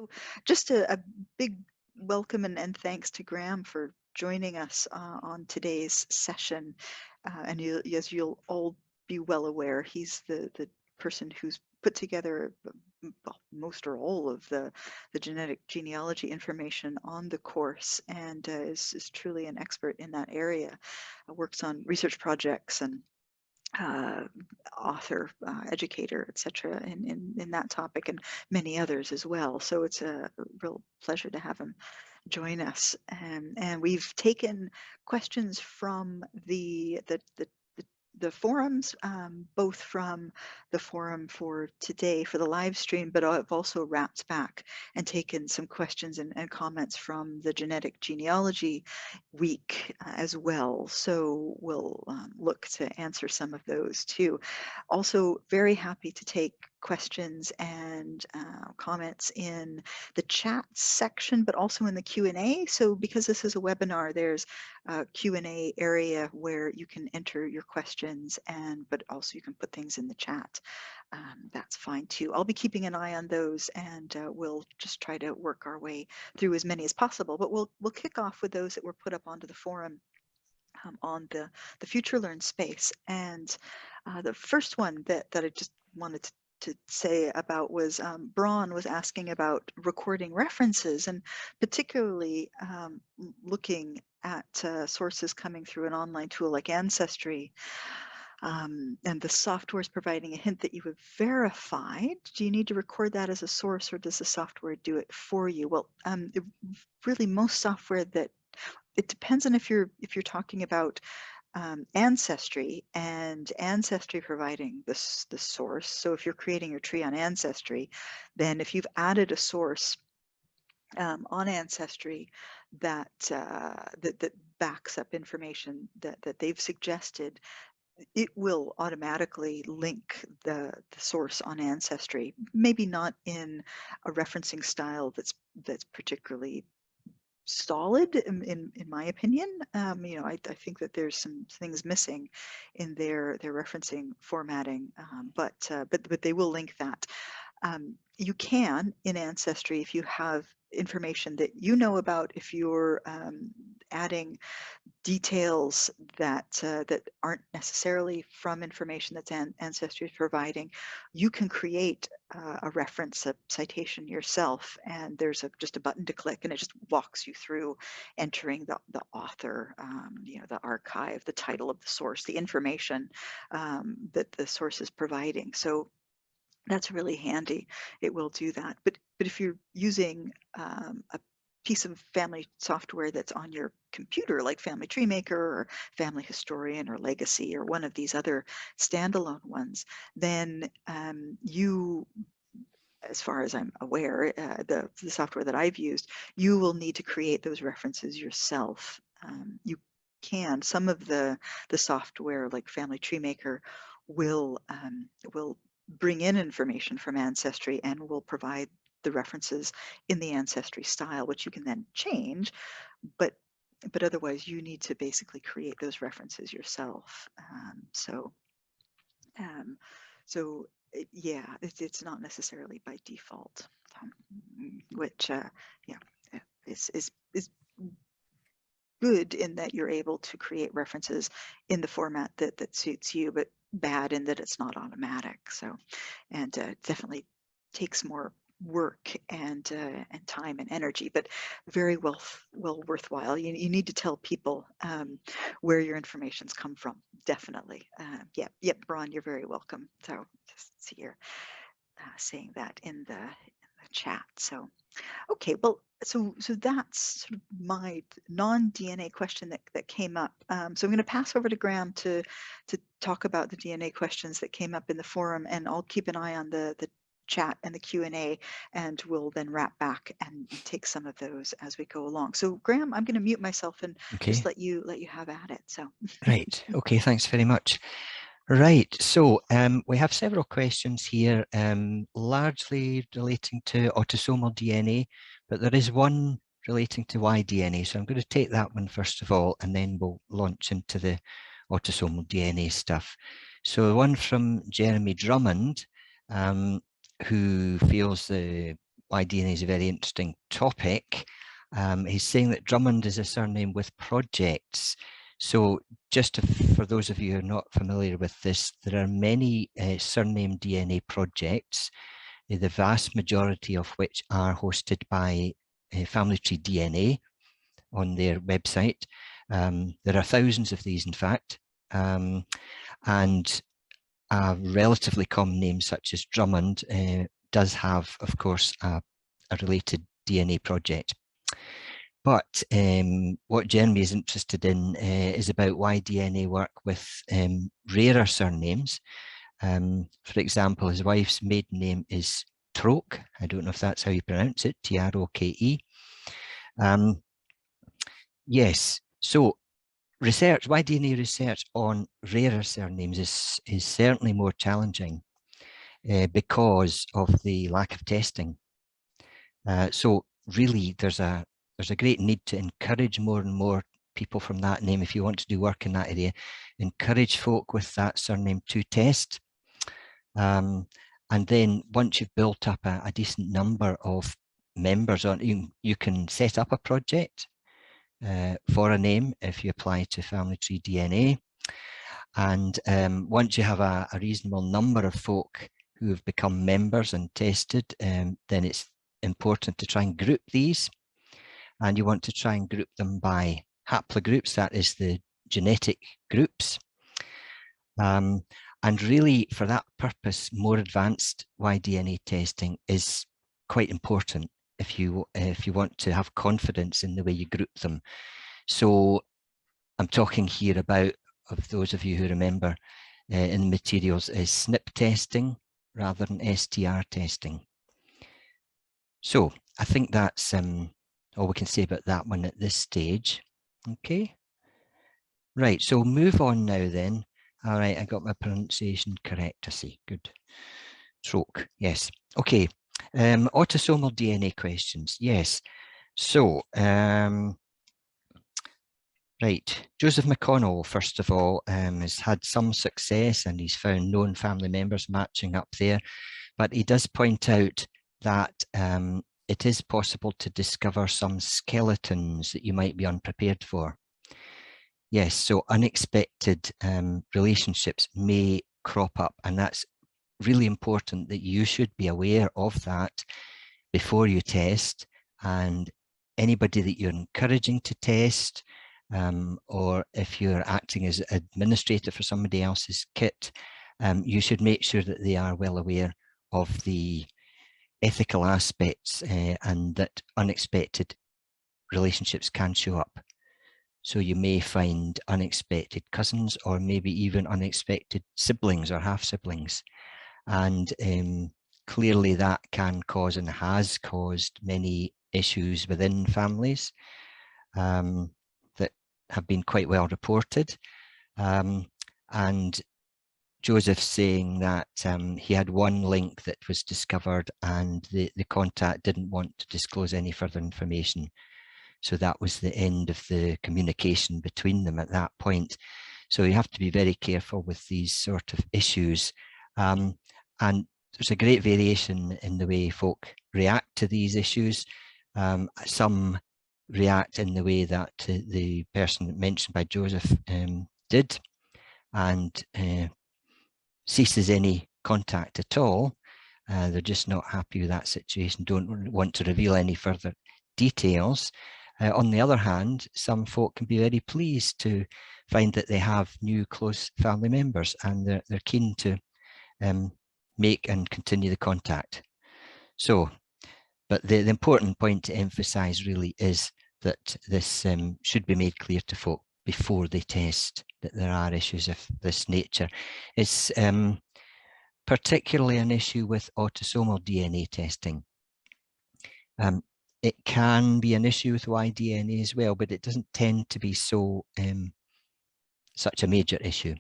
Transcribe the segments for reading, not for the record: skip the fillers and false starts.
So just a big welcome and thanks to Graham for joining us on today's session. And as you'll all be well aware, he's the person who's put together most or all of the genetic genealogy information on the course, and is truly an expert in that area. Works on research projects and author, educator, etc. in that topic, and many others as well. So it's a real pleasure to have him join us. And we've taken questions from the forums, both from the forum for today for the live stream, but I've also wrapped back and taken some questions and comments from the genetic genealogy week as well. So we'll look to answer some of those too. Also very happy to take questions and comments in the chat section, but also in the Q&A. So because this is a webinar, there's a Q&A area where you can enter your questions, but also you can put things in the chat. That's fine too. I'll be keeping an eye on those, and we'll just try to work our way through as many as possible. But we'll kick off with those that were put up onto the forum on the Future Learn space. And the first one that I just wanted to say about was Braun was asking about recording references, and particularly looking at sources coming through an online tool like Ancestry. And the software is providing a hint that you have verified. Do you need to record that as a source, or does the software do it for you? Well, really most software that, it depends on if you're talking about Ancestry, and Ancestry providing the source. So if you're creating your tree on Ancestry, then if you've added a source on Ancestry that backs up information that they've suggested, it will automatically link the source on Ancestry. Maybe not in a referencing style that's particularly solid in my opinion. You know, I think that there's some things missing in their referencing formatting, but they will link that. You can, in Ancestry, if you have information that you know about, if you're adding details that aren't necessarily from information that's Ancestry is providing, you can create a reference, a citation yourself, and there's just a button to click, and it just walks you through entering the author, you know, the archive, the title of the source, the information that the source is providing. So that's really handy. It will do that. But if you're using a piece of family software that's on your computer, like Family Tree Maker or Family Historian or Legacy or one of these other standalone ones, then you, as far as I'm aware, the software that I've used, you will need to create those references yourself. You can, some of the software like Family Tree Maker will bring in information from Ancestry and will provide the references in the Ancestry style, which you can then change, but otherwise you need to basically create those references yourself. So yeah, it's not necessarily by default, which yeah, is good in that you're able to create references in the format that suits you, but bad in that it's not automatic. So, and definitely takes more work and time and energy, but very well worthwhile. You need to tell people where your information's come from. Definitely. Yep, Braun, you're very welcome. So just see you're saying that in the chat. So okay, well, so that's sort of my non-DNA question that came up. So I'm going to pass over to Graham to talk about the DNA questions that came up in the forum, and I'll keep an eye on the chat and the Q&A, and we'll then wrap back and take some of those as we go along. So Graham, I'm going to mute myself and just let you have at it. So right, okay, thanks very much. Right, so we have several questions here, largely relating to autosomal DNA, but there is one relating to YDNA. So I'm going to take that one first of all, and then we'll launch into the autosomal DNA stuff. So one from Jeremy Drummond, who feels the YDNA is a very interesting topic. He's saying that Drummond is a surname with projects. So just for those of you who are not familiar with this, there are many surname DNA projects, the vast majority of which are hosted by Family Tree DNA on their website. There are thousands of these, in fact, and a relatively common name such as Drummond does have, of course, a related DNA project. But what Jeremy is interested in is about why DNA work with rarer surnames. For example, his wife's maiden name is Troke. I don't know if that's how you pronounce it, T-R-O-K-E. Yes, so research, YDNA research on rarer surnames is certainly more challenging because of the lack of testing. So really, there's a great need to encourage more and more people from that name. If you want to do work in that area, encourage folk with that surname to test. And then once you've built up a decent number of members on, you can set up a project for a name if you apply to Family Tree DNA. And once you have a reasonable number of folk who have become members and tested, then it's important to try and group these. And you want to try and group them by haplogroups, that is the genetic groups. And really, for that purpose, more advanced YDNA testing is quite important if you want to have confidence in the way you group them. So I'm talking here about, of those of you who remember in the materials, is SNP testing rather than STR testing. So I think that's all we can say about that one at this stage. Okay. Right, so move on now then. All right, I got my pronunciation correct, I see. Good. Troke, yes. Okay, autosomal DNA questions, yes. So, right, Joseph McConnell, first of all, has had some success and he's found known family members matching up there, but he does point out that it is possible to discover some skeletons that you might be unprepared for. Yes, so unexpected relationships may crop up, and that's really important that you should be aware of that before you test. And anybody that you're encouraging to test, or if you're acting as administrator for somebody else's kit, you should make sure that they are well aware of the ethical aspects and that unexpected relationships can show up. So you may find unexpected cousins or maybe even unexpected siblings or half-siblings. And clearly that can cause and has caused many issues within families that have been quite well reported. And Joseph's saying that he had one link that was discovered and the contact didn't want to disclose any further information. So that was the end of the communication between them at that point. So you have to be very careful with these sort of issues. And there's a great variation in the way folk react to these issues. Some react in the way that the person mentioned by Joseph did, and ceases any contact at all. They're just not happy with that situation, don't want to reveal any further details. On the other hand, some folk can be very pleased to find that they have new close family members and they're keen to make and continue the contact. So, but the important point to emphasize really is that this should be made clear to folk before they test, that there are issues of this nature. It's particularly an issue with autosomal DNA testing. It can be an issue with YDNA as well, but it doesn't tend to be so such a major issue.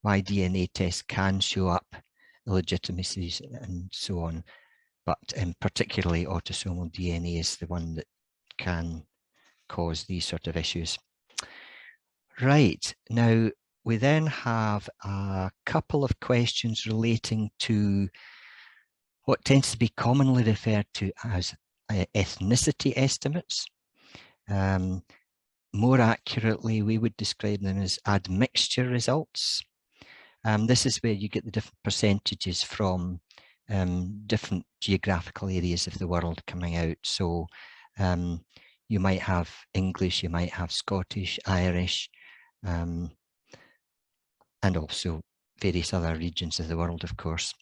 YDNA tests can show up illegitimacies and so on, but particularly autosomal DNA is the one that can cause these sort of issues. Right, now we then have a couple of questions relating to what tends to be commonly referred to as ethnicity estimates. More accurately, we would describe them as admixture results. This is where you get the different percentages from different geographical areas of the world coming out. So you might have English, you might have Scottish, Irish, and also various other regions of the world, of course.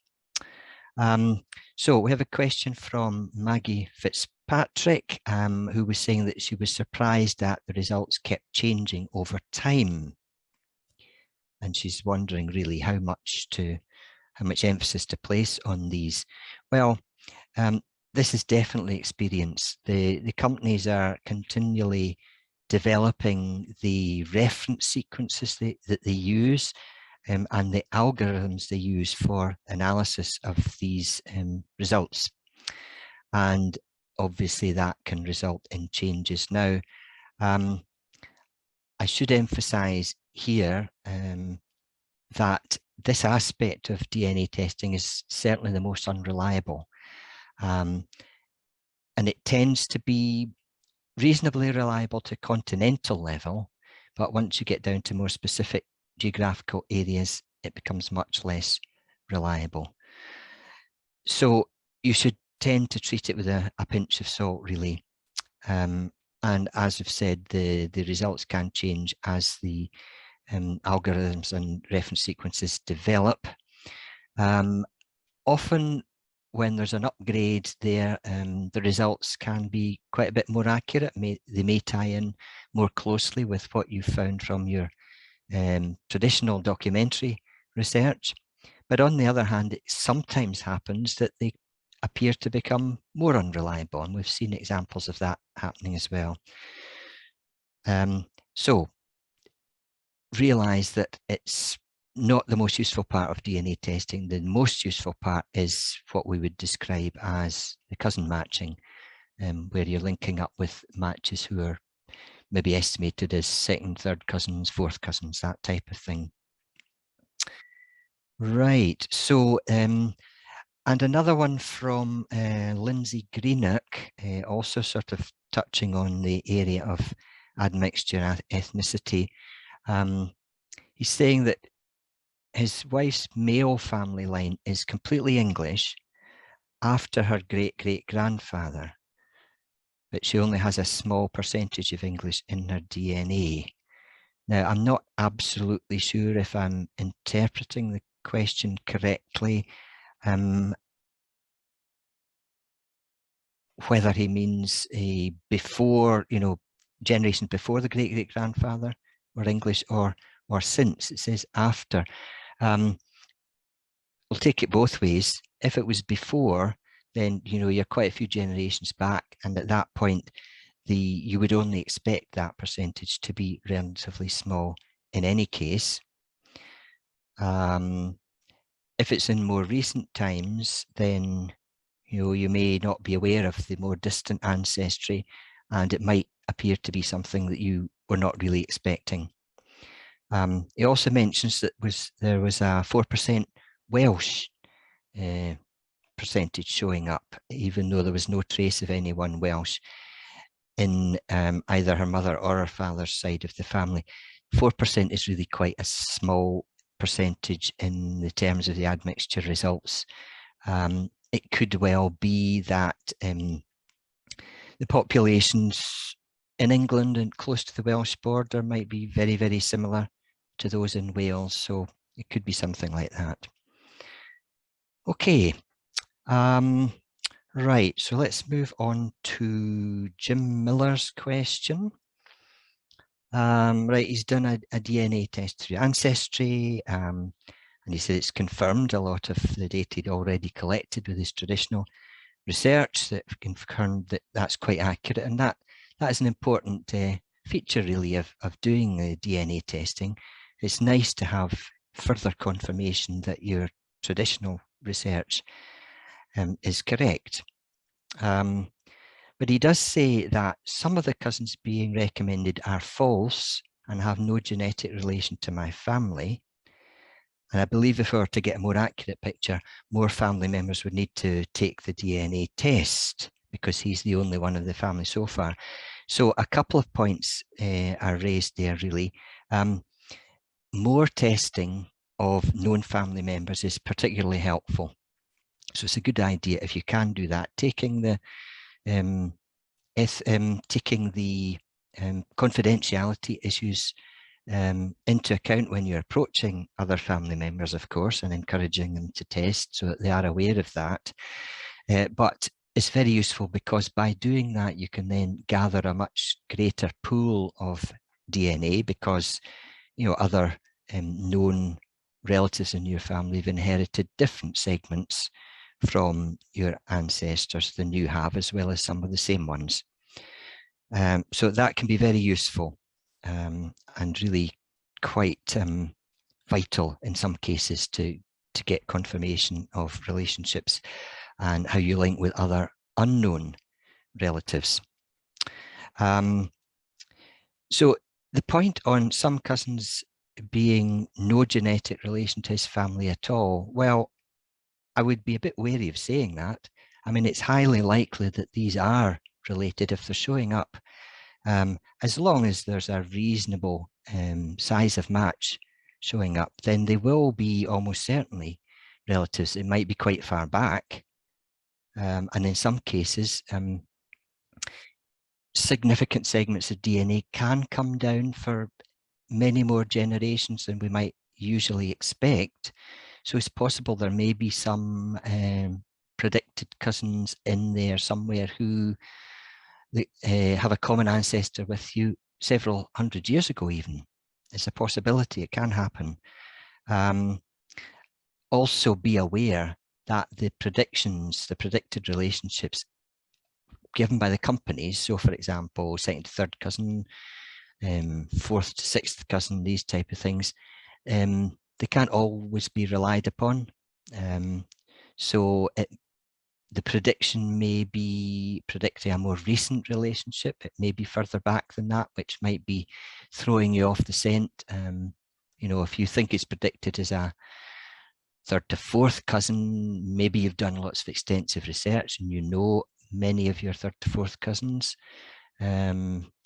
So we have a question from Maggie Fitzpatrick, who was saying that she was surprised that the results kept changing over time. And she's wondering really how much emphasis to place on these. Well, this is definitely experience. The companies are continually developing the reference sequences that they use and the algorithms they use for analysis of these results. And obviously that can result in changes. Now, I should emphasize here that this aspect of DNA testing is certainly the most unreliable. And it tends to be reasonably reliable to continental level, but once you get down to more specific geographical areas, it becomes much less reliable. So you should tend to treat it with a pinch of salt, really. And as I've said, the results can change as the algorithms and reference sequences develop. Often when there's an upgrade there, the results can be quite a bit more accurate. They may tie in more closely with what you found from your traditional documentary research. But on the other hand, it sometimes happens that they appear to become more unreliable, and we've seen examples of that happening as well. So realize that it's not the most useful part of DNA testing. The most useful part is what we would describe as the cousin matching, where you're linking up with matches who are maybe estimated as second, third cousins, fourth cousins, that type of thing. Right, so and another one from Lindsay Greenock, also sort of touching on the area of admixture ethnicity. He's saying that his wife's male family line is completely English after her great-great-grandfather, but she only has a small percentage of English in her DNA. Now, I'm not absolutely sure if I'm interpreting the question correctly, whether he means before, generation before the great-great-grandfather were English or since. It says after. We'll take it both ways. If it was before, then you're quite a few generations back, and at that point you would only expect that percentage to be relatively small in any case. If it's in more recent times, then you may not be aware of the more distant ancestry, and it might appear to be something that you were not really expecting. He also mentions that there was a 4% Welsh percentage showing up, even though there was no trace of anyone Welsh in either her mother or her father's side of the family. 4% is really quite a small percentage in the terms of the admixture results. It could well be that the populations in England and close to the Welsh border might be very, very similar to those in Wales, so it could be something like that. Okay, right, so let's move on to Jim Miller's question. Right, he's done a DNA test through Ancestry, and he said it's confirmed a lot of the data he'd already collected with his traditional research, that confirmed that that's quite accurate, and that is an important feature really of doing the DNA testing. It's nice to have further confirmation that your traditional research is correct. But he does say that some of the cousins being recommended are false and have no genetic relation to my family. And I believe if we were to get a more accurate picture, more family members would need to take the DNA test because he's the only one of the family so far. So a couple of points are raised there, really. More testing of known family members is particularly helpful. So it's a good idea if you can do that, taking the confidentiality issues into account when you're approaching other family members, of course, and encouraging them to test so that they are aware of that. But it's very useful because by doing that, you can then gather a much greater pool of DNA because, you know, other known relatives in your family have inherited different segments from your ancestors than you have, as well as some of the same ones. So that can be very useful and really quite vital in some cases to get confirmation of relationships and how you link with other unknown relatives. So the point on some cousins being no genetic relation to his family at all, well, I would be a bit wary of saying that. I mean, it's highly likely that these are related if they're showing up. As long as there's a reasonable size of match showing up, then they will be almost certainly relatives. It might be quite far back. And in some cases, significant segments of DNA can come down for many more generations than we might usually expect. So it's possible there may be some predicted cousins in there somewhere who have a common ancestor with you several hundred years ago even. It's a possibility, it can happen. Also be aware that the predictions, the predicted relationships given by the companies, so for example, second to third cousin, fourth to sixth cousin, these type of things, they can't always be relied upon. So the prediction may be predicting a more recent relationship. It may be further back than that, which might be throwing you off the scent. You know, if you think it's predicted as a third to fourth cousin, maybe you've done lots of extensive research and you know many of your third to fourth cousins'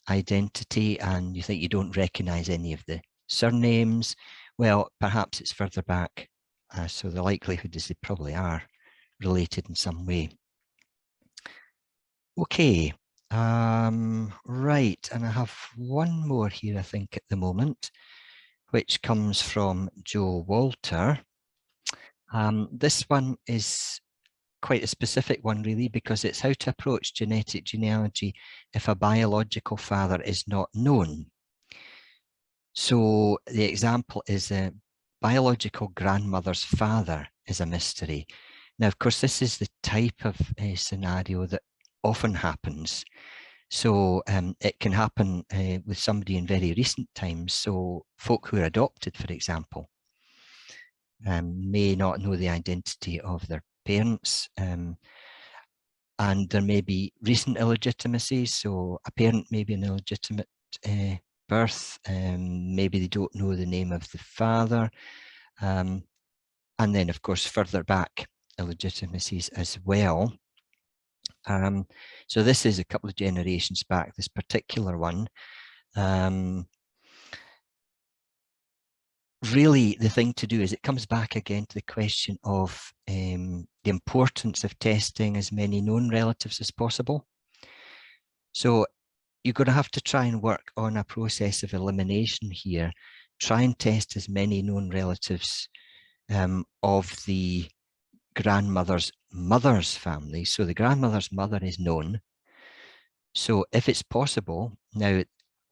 identity, and you think you don't recognize any of the surnames. Well, perhaps it's further back. So the likelihood is they probably are related in some way. Okay, right, and I have one more here, I think, at the moment, which comes from Joe Walter. This one is quite a specific one, really, because it's how to approach genetic genealogy if a biological father is not known. So the example is a biological grandmother's father is a mystery. Now, of course, this is the type of scenario that often happens. So it can happen with somebody in very recent times. So folk who are adopted, for example, may not know the identity of their parents. And there may be recent illegitimacies. So a parent may be an illegitimate birth, maybe they don't know the name of the father, and then of course further back illegitimacies as well. So this is a couple of generations back, this particular one. Really the thing to do is it comes back again to the question of the importance of testing as many known relatives as possible. So you're going to have to try and work on a process of elimination here. Try and test as many known relatives of the grandmother's mother's family. So the grandmother's mother is known. So if it's possible, now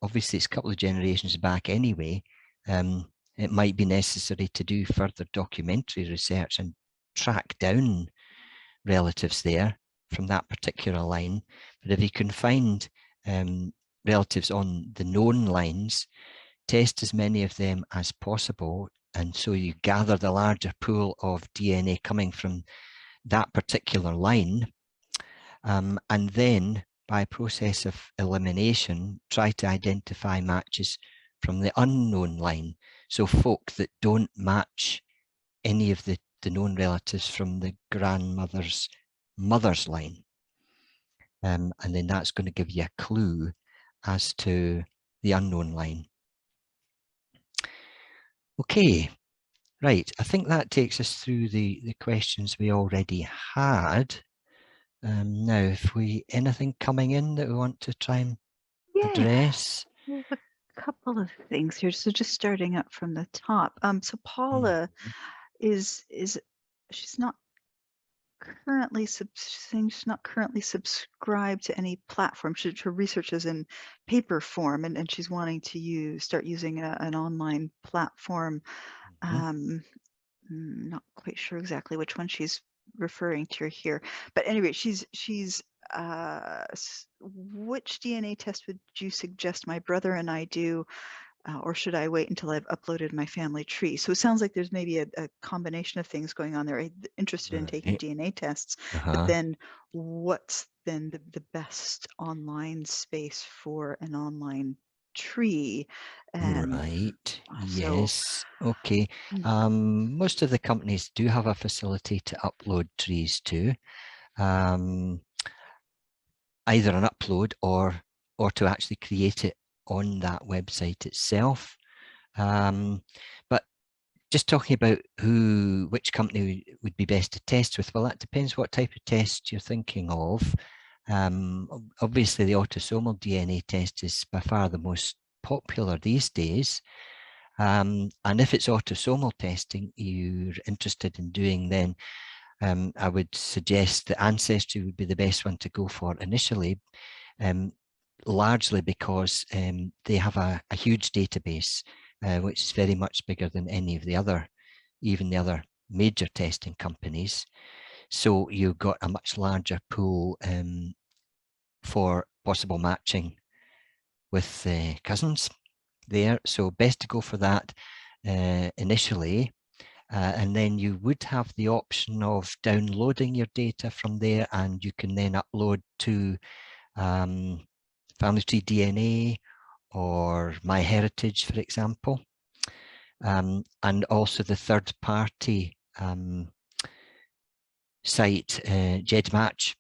obviously it's a couple of generations back anyway, it might be necessary to do further documentary research and track down relatives there from that particular line. But if you can find relatives on the known lines, test as many of them as possible, and so you gather the larger pool of DNA coming from that particular line, and then by a process of elimination try to identify matches from the unknown line, so folk that don't match any of the known relatives from the grandmother's mother's line. And then that's going to give you a clue as to the unknown line. Okay, right. I think that takes us through the questions we already had. Now, if anything coming in that we want to try and Yeah, address. we have a couple of things here. So just starting up from the top. So Paula Mhm. is she's not currently saying she's not currently subscribed to any platform. Her research is in paper form, and she's wanting to start using an online platform. Um, not quite sure exactly which one she's referring to here, but anyway, she's which DNA test would you suggest my brother and I do, or should I wait until I've uploaded my family tree? So it sounds like there's maybe a combination of things going on there. Interested in taking Right. DNA tests, but Uh-huh. then what's then the best online space for an online tree? And Right. so, Yes. Okay. mm, Most of the companies do have a facility to upload trees to, either an upload or to actually create it on that website itself. But just talking about which company would be best to test with, well, that depends what type of test you're thinking of. Obviously, the autosomal DNA test is by far the most popular these days. And if it's autosomal testing you're interested in doing, then I would suggest that Ancestry would be the best one to go for initially, largely because they have a huge database, which is very much bigger than any of the other, even the other major testing companies. So you've got a much larger pool for possible matching with cousins there. So best to go for that initially. And then you would have the option of downloading your data from there, and you can then upload to Family Tree DNA or MyHeritage, for example. And also the third party site, GEDmatch.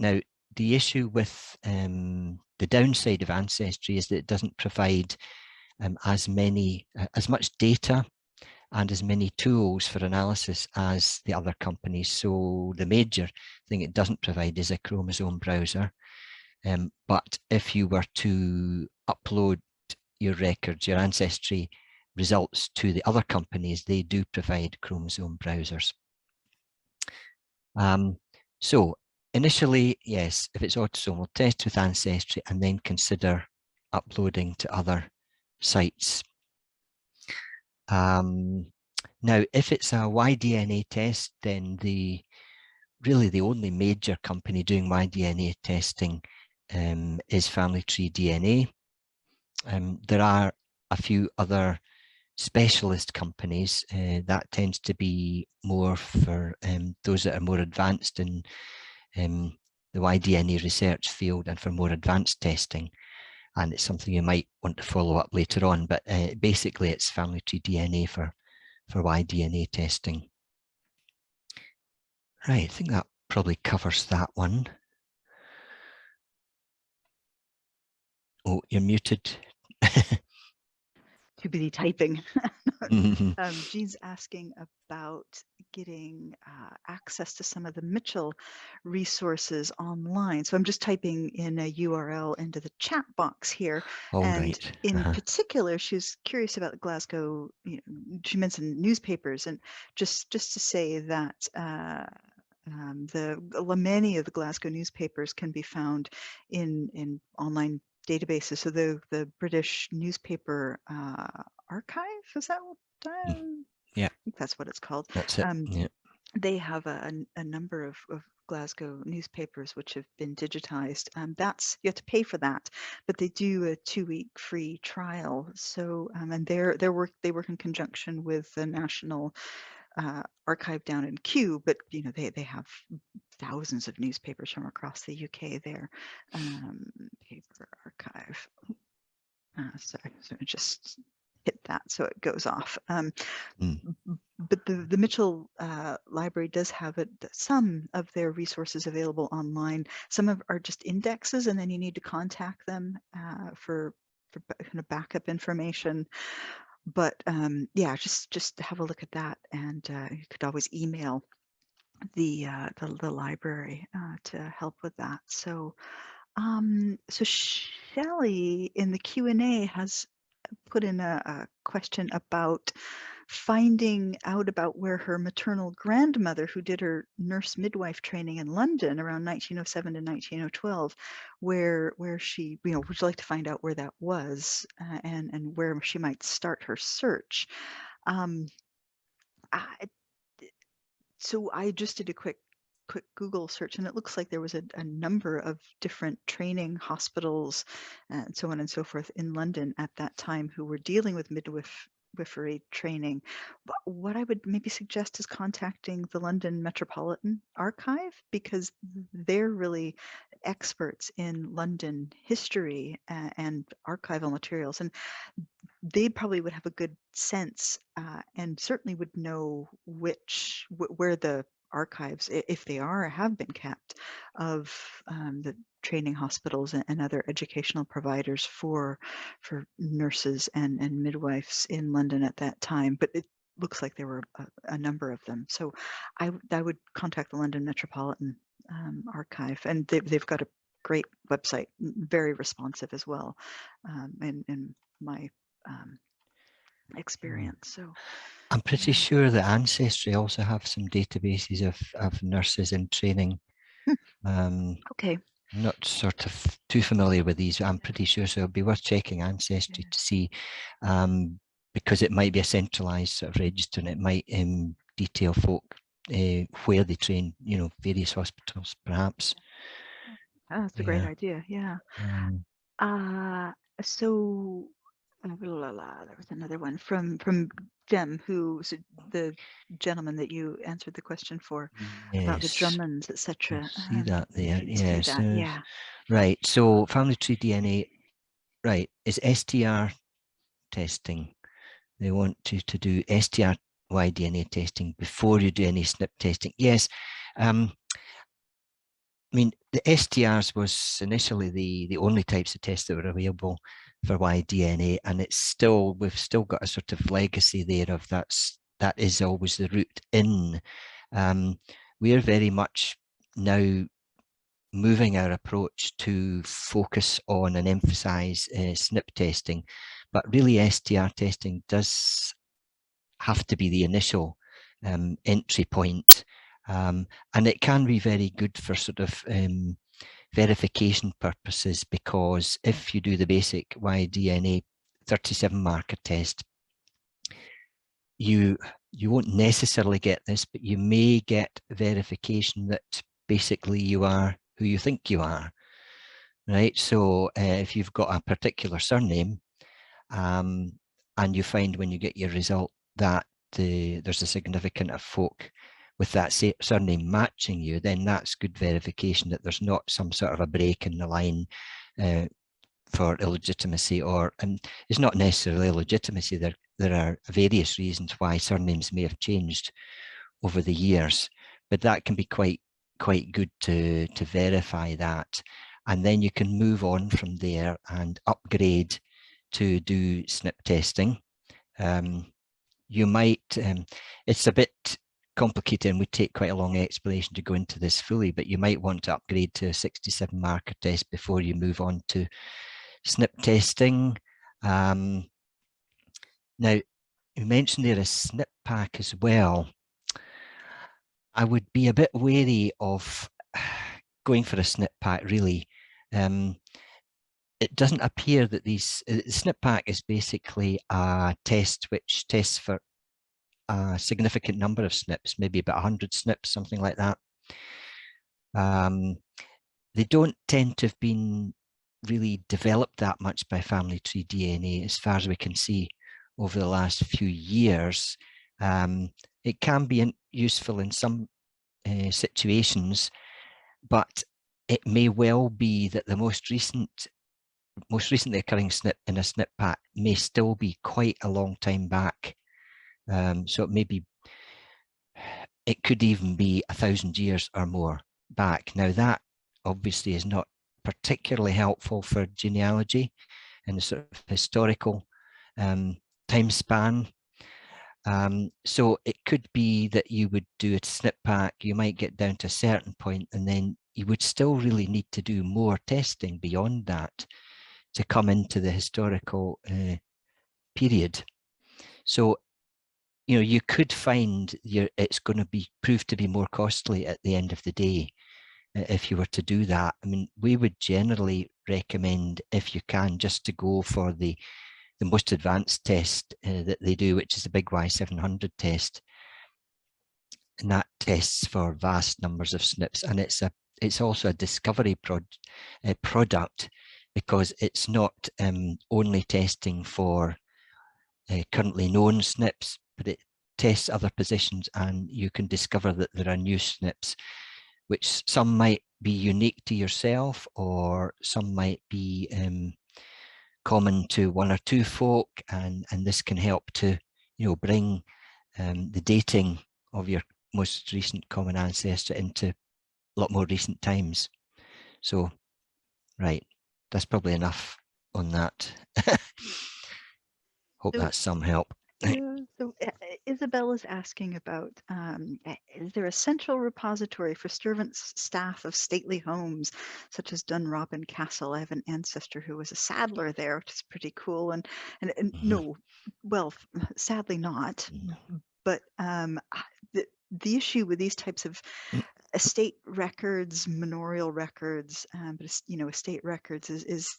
Now, the issue with the downside of Ancestry is that it doesn't provide as much data and as many tools for analysis as the other companies. So the major thing it doesn't provide is a chromosome browser. But if you were to upload your records, your Ancestry results to the other companies, they do provide chromosome browsers. So initially, yes, if it's autosomal, test with Ancestry and then consider uploading to other sites. Now, if it's a YDNA test, then really the only major company doing YDNA testing is Family Tree DNA. There are a few other specialist companies that tends to be more for those that are more advanced in the YDNA research field and for more advanced testing. And it's something you might want to follow up later on, but basically it's Family Tree DNA for YDNA testing. Right, I think that probably covers that one. Oh, you're muted. too busy typing. Jean's asking about getting access to some of the Mitchell resources online. So I'm just typing in a URL into the chat box here. All And right. in particular, she's curious about the Glasgow, she mentioned newspapers. And just to say that many of the Glasgow newspapers can be found in online databases. So the British newspaper archive, is that what Yeah, I think that's what it's called. that's it. Yeah. They have a number of Glasgow newspapers which have been digitized. That's, you have to pay for that, but they do a 2-week free trial. So and they work in conjunction with the National Archive down in Kew, but they have thousands of newspapers from across the UK there. Paper archive. Sorry, just hit that so it goes off. Mm. But the Mitchell Library does have some of their resources available online. Some are just indexes, and then you need to contact them for kind of backup information. But yeah, just have a look at that, and you could always email the library to help with that. So so Shelley in the Q&A has put in a question about finding out about where her maternal grandmother, who did her nurse midwife training in London around 1907 to 1912, where she, would you like to find out where that was, and where she might start her search? I, so I just did a quick Google search, and it looks like there was a number of different training hospitals and so on and so forth in London at that time who were dealing with midwifery training. But what I would maybe suggest is contacting the London Metropolitan Archive, because they're really experts in London history and archival materials, and they probably would have a good sense and certainly would know where the archives, if they have been kept, of the training hospitals and other educational providers for nurses and midwives in London at that time. But it looks like there were a number of them. So I would contact the London Metropolitan Archive, and they've got a great website, very responsive as well, in my experience. So I'm pretty yeah. sure that Ancestry also have some databases of nurses in training. Okay. I'm not sort of too familiar with these. I'm pretty sure, so it'll be worth checking Ancestry Yeah. to see, because it might be a centralised sort of register, and it might detail folk where they train, various hospitals, perhaps. Oh, that's a great Yeah. idea. Yeah. Um, Uh, so there was another one from Jem, who's the gentleman that you answered the question for about the yes, Drummonds, can etc. see that If there. you'd say Yes. that, yeah. Right. So family tree DNA. Right. Is STR testing. They want you to do STR YDNA testing before you do any SNP testing. Yes. I mean, the STRs was initially the only types of tests that were available for YDNA, and we've still got a sort of legacy there of that is always the route in. We are very much now moving our approach to focus on and emphasize SNP testing, but really STR testing does have to be the initial entry point. And it can be very good for sort of verification purposes, because if you do the basic YDNA 37 marker test, you won't necessarily get this, but you may get verification that basically you are who you think you are, right? So if you've got a particular surname, and you find when you get your result that there's a significant of folk with that surname matching you, then that's good verification that there's not some sort of a break in the line for illegitimacy, and it's not necessarily illegitimacy. There are various reasons why surnames may have changed over the years, but that can be quite good to verify that, and then you can move on from there and upgrade to do SNP testing. You might, it's a bit complicated and would take quite a long explanation to go into this fully, but you might want to upgrade to a 67 marker test before you move on to SNP testing. Now, you mentioned there a SNP pack as well. I would be a bit wary of going for a SNP pack, really. It doesn't appear that these SNP pack is basically a test which tests for a significant number of SNPs, maybe about 100 SNPs, something like that. They don't tend to have been really developed that much by family tree DNA, as far as we can see over the last few years. It can be useful in some situations, but it may well be that the most recent most recently occurring SNP in a SNP pack may still be quite a long time back. So it could even be 1,000 years or more back. Now that obviously is not particularly helpful for genealogy and the sort of historical time span. So it could be that you would do a SNP pack, you might get down to a certain point, and then you would still really need to do more testing beyond that to come into the historical period. So, you know, you could find it's going to be proved to be more costly at the end of the day if you were to do that. I mean, we would generally recommend, if you can, just to go for the most advanced test that they do, which is the big Y700 test. And that tests for vast numbers of SNPs, and it's also a discovery product, because it's not only testing for currently known SNPs, but it tests other positions, and you can discover that there are new SNPs, which some might be unique to yourself, or some might be common to one or two folk, and this can help to, you know, bring the dating of your most recent common ancestor into a lot more recent times. So, right, that's probably enough on that. Hope So, that's some help. yeah, so Isabel is asking about, is there a central repository for servants, staff of stately homes, such as Dunrobin Castle? I have an ancestor who was a saddler there, which is pretty cool. And no, well, sadly not. But the issue with these types of estate records, manorial records, but you know, estate records is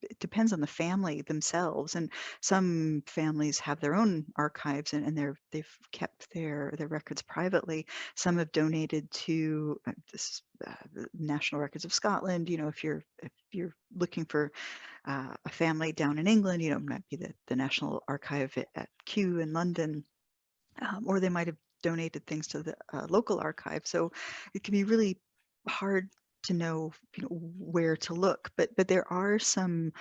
it depends on the family themselves, and some families have their own archives, and they've kept their records privately. Some have donated to the National Records of Scotland. You know, if you're looking for a family down in England, you know, it might be the National Archive at Kew in London. Or they might have donated things to the local archive. So it can be really hard to know, you know, where to look. But there are some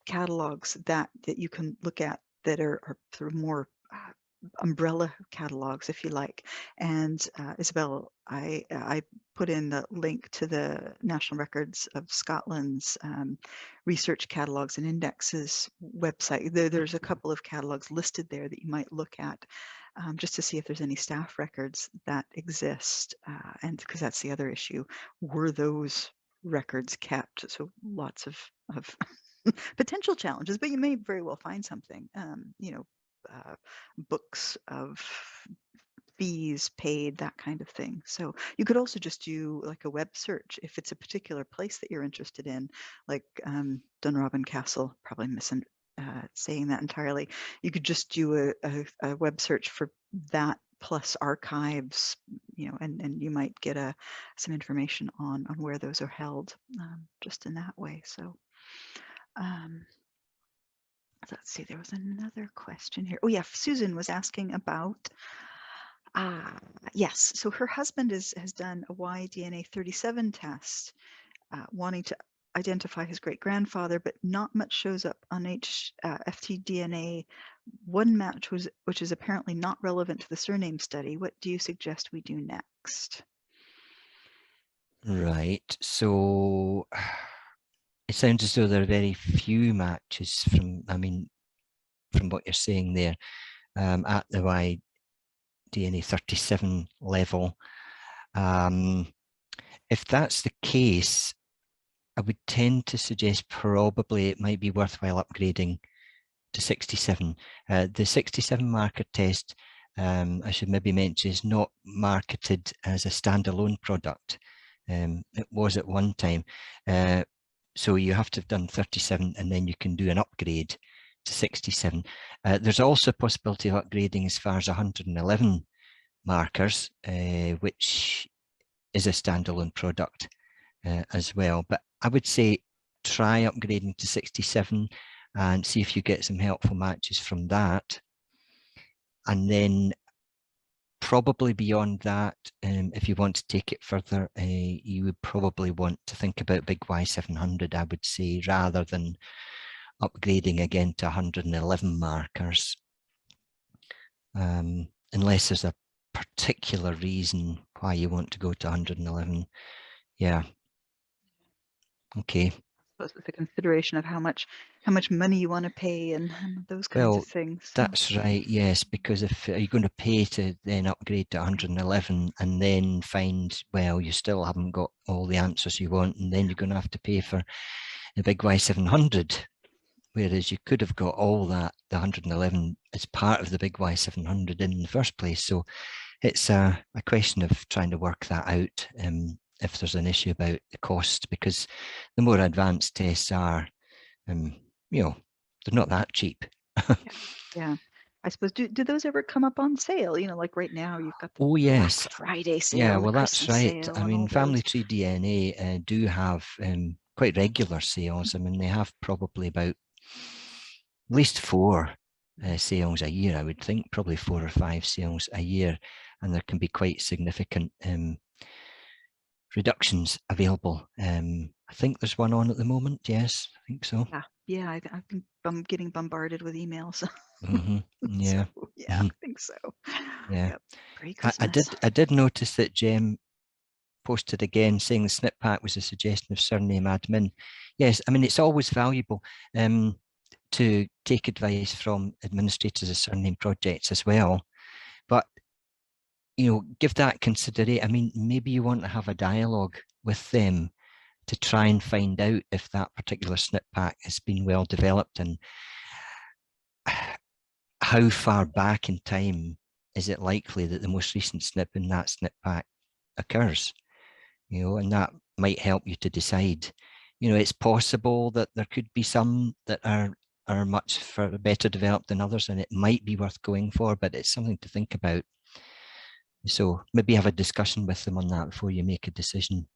catalogs that you can look at that are sort of more umbrella catalogs, if you like. And Isabel, I put in the link to the National Records of Scotland's research catalogs and indexes website. There's a couple of catalogs listed there that you might look at, just to see if there's any staff records that exist. And because that's the other issue, were those records kept? So lots of potential challenges, but you may very well find something. You know, books of fees paid, that kind of thing. So you could also just do like a web search if it's a particular place that you're interested in, like Dunrobin Castle, probably missing saying that entirely. You could just do a web search for that plus archives, you know, and you might get some information on where those are held, just in that way. So let's see, there was another question here. Oh yeah, Susan was asking about, yes, so her husband has done a YDNA 37 test, wanting to identify his great-grandfather, but not much shows up on FTDNA. One match which is apparently not relevant to the surname study. What do you suggest we do next? Right, so it sounds as though there are very few matches from what you're saying there, at the YDNA 37 level. If that's the case, I would tend to suggest probably it might be worthwhile upgrading to 67. The 67 marker test, I should maybe mention, is not marketed as a standalone product. It was at one time. So you have to have done 37 and then you can do an upgrade to 67. There's also a possibility of upgrading as far as 111 markers, which is a standalone product as well. But I would say try upgrading to 67 and see if you get some helpful matches from that. And then probably beyond that, if you want to take it further, you would probably want to think about big Y700, I would say, rather than upgrading again to 111 markers, unless there's a particular reason why you want to go to 111. Yeah. Okay. Suppose with the consideration of how much money you want to pay and those kinds Well, of things. that's right, yes, because if you're going to pay to then upgrade to 111 and then find, well, you still haven't got all the answers you want, and then you're going to have to pay for the big Y700, whereas you could have got all that, the 111, as part of the big Y700 in the first place. So it's a question of trying to work that out, if there's an issue about the cost, because the more advanced tests are, you know, they're not that cheap. Yeah. I suppose, do those ever come up on sale? You know, like right now you've got the Oh, Black yes. Friday sale Yeah, and the well, that's Christmas right. sale I and all mean, Family those. Tree DNA do have quite regular sales. I mean, they have probably about at least 4 sales a year, I would think, probably 4 or 5 sales a year, and there can be quite significant reductions available. I think there's one on at the moment. Yes, I think so. Yeah, I'm getting bombarded with emails. Yeah. So yeah, I think so. Yeah. Yep. I did notice that Jem posted again saying the snip pack was a suggestion of surname admin. Yes, I mean, it's always valuable to take advice from administrators of surname projects as well. But, give that consideration. I mean, maybe you want to have a dialogue with them to try and find out if that particular snip pack has been well developed, and how far back in time is it likely that the most recent snip in that snip pack occurs. And that might help you to decide. It's possible that there could be some that are much better developed than others, and it might be worth going for, but it's something to think about. So maybe have a discussion with them on that before you make a decision.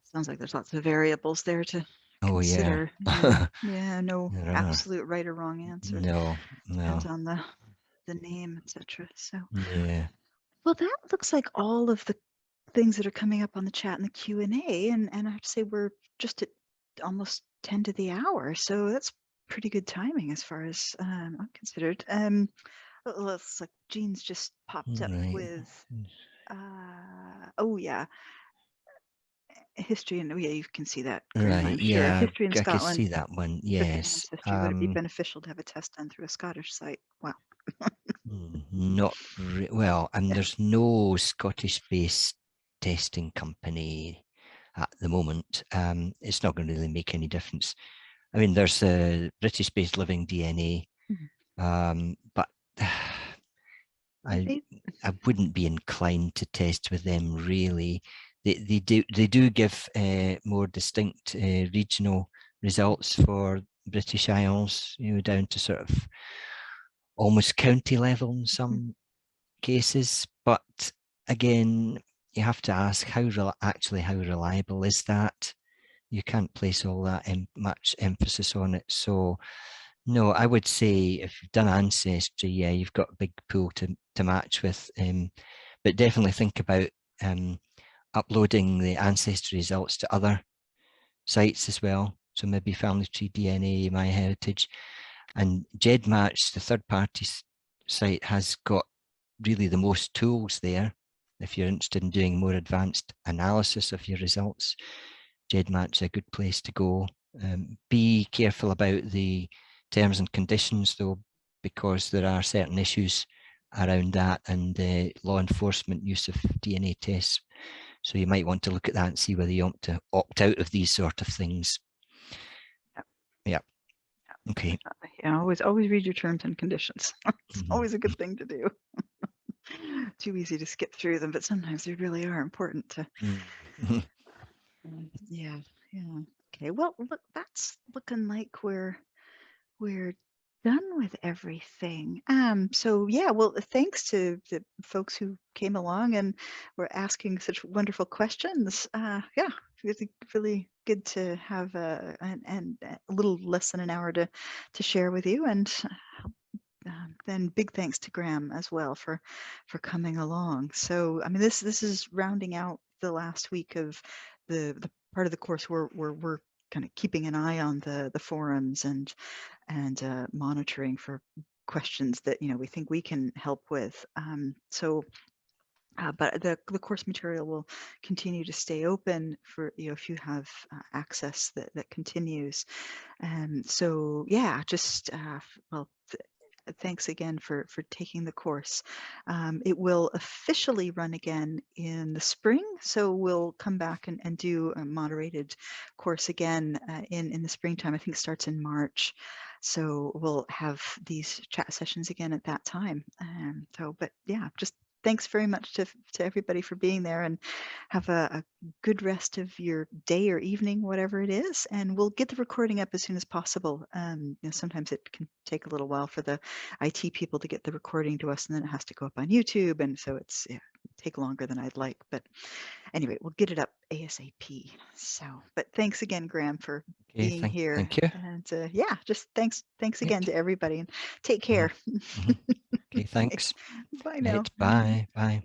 Sounds like there's lots of variables there to Oh, yeah. consider. Yeah, no There are. absolute right or wrong answer. No. Depends on the name, etc. So, Yeah. well, that looks like all of the things that are coming up on the chat and the Q&A, and I have to say we're just at almost 10 to the hour, so that's pretty good timing as far as I'm considered. Looks like Jean's just popped up Right. with oh yeah, history, and oh yeah, you can see that, Graham, Right. I'm sure. Yeah. History in I could Scotland see that one. with the Yes. ancestry. Would it be beneficial to have a test done through a Scottish site? Wow. Not well, and there's no Scottish-based testing company at the moment. It's not going to really make any difference. I mean, there's a British-based Living DNA, but I wouldn't be inclined to test with them really. They do give more distinct regional results for British Isles, down to sort of almost county level in some cases. But again, you have to ask how reliable is that? You can't place all that much emphasis on it. So no, I would say if you've done Ancestry, yeah, you've got a big pool to match with. But definitely think about uploading the Ancestry results to other sites as well. So maybe Family Tree DNA, MyHeritage, and GEDmatch, the third-party site, has got really the most tools there. If you're interested in doing more advanced analysis of your results, GEDmatch is a good place to go. Be careful about the terms and conditions though, because there are certain issues around that and law enforcement use of DNA tests. So you might want to look at that and see whether you want to opt out of these sort of things. Yeah. Okay. Yeah, always read your terms and conditions. It's always a good thing to do. Too easy to skip through them, but sometimes they really are important to. Yeah. Okay. Well, look, that's looking like we're done with everything. So yeah, well, thanks to the folks who came along and were asking such wonderful questions. Yeah, really good to have a little less than an hour to share with you, and then big thanks to Graham as well for coming along. So I mean, this is rounding out the last week of the part of the course where we're kind of keeping an eye on the forums and monitoring for questions that we think we can help with. But the course material will continue to stay open for if you have access that continues. So yeah, just well. Thanks again for taking the course. It will officially run again in the spring, so we'll come back and do a moderated course again in the springtime. I think it starts in March, so we'll have these chat sessions again at that time. But yeah, just thanks very much to everybody for being there, and have a good rest of your day or evening, whatever it is. And we'll get the recording up as soon as possible. Sometimes it can take a little while for the IT people to get the recording to us, and then it has to go up on YouTube, and so it's take longer than I'd like. But anyway, we'll get it up ASAP. So, but thanks again, Graham, for Okay, being here. thank you. And yeah, just thanks again Right. to everybody, and take care. Okay, Okay, thanks. bye now. Right, bye.